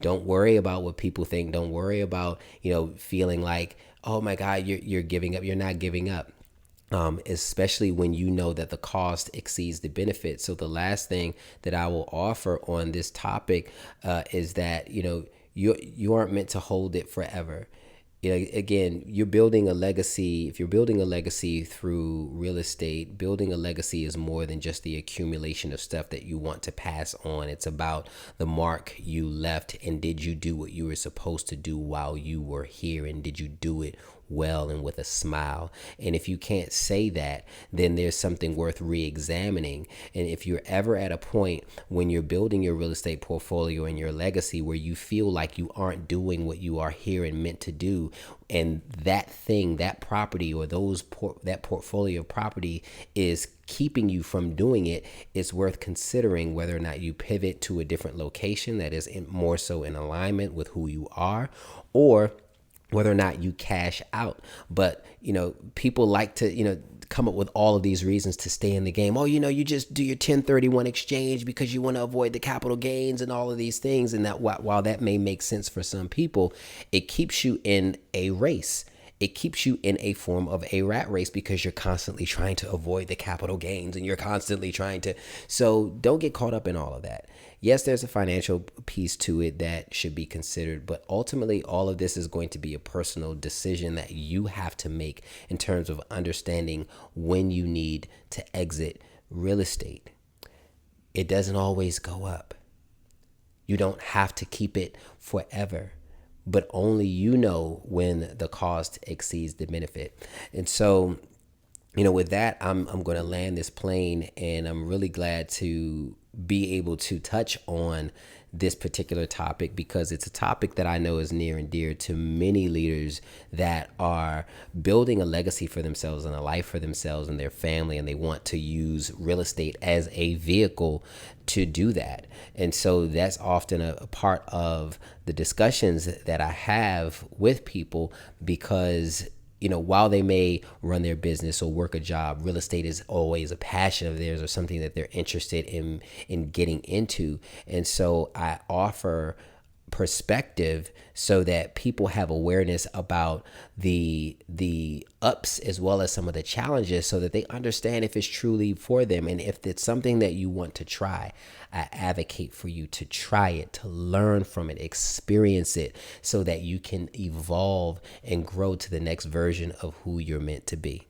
Don't worry about what people think. Don't worry about, feeling like, oh my God, you're giving up. You're not giving up. Especially when you know that the cost exceeds the benefit. So the last thing that I will offer on this topic is that you aren't meant to hold it forever. Again, you're building a legacy. If you're building a legacy through real estate, building a legacy is more than just the accumulation of stuff that you want to pass on. It's about the mark you left, and did you do what you were supposed to do while you were here, and did you do it well and with a smile? And if you can't say that, then there's something worth re-examining. And if you're ever at a point when you're building your real estate portfolio and your legacy where you feel like you aren't doing what you are here and meant to do, and that thing, that property, or that portfolio of property is keeping you from doing it, it's worth considering whether or not you pivot to a different location that is more so in alignment with who you are, or whether or not you cash out. But, people like to, come up with all of these reasons to stay in the game. Oh, you just do your 1031 exchange because you want to avoid the capital gains and all of these things. And that while that may make sense for some people, it keeps you in a race. It keeps you in a form of a rat race because you're constantly trying to avoid the capital gains, and you're constantly trying to. So don't get caught up in all of that. Yes, there's a financial piece to it that should be considered, but ultimately all of this is going to be a personal decision that you have to make in terms of understanding when you need to exit real estate. It doesn't always go up. You don't have to keep it forever, but only you know when the cost exceeds the benefit. And so, with that, I'm going to land this plane, and I'm really glad to be able to touch on this particular topic because it's a topic that I know is near and dear to many leaders that are building a legacy for themselves and a life for themselves and their family, and they want to use real estate as a vehicle to do that. And so that's often a part of the discussions that I have with people because while they may run their business or work a job, real estate is always a passion of theirs or something that they're interested in getting into. And so I offer perspective so that people have awareness about the ups as well as some of the challenges so that they understand if it's truly for them. And if it's something that you want to try, I advocate for you to try it, to learn from it, experience it so that you can evolve and grow to the next version of who you're meant to be.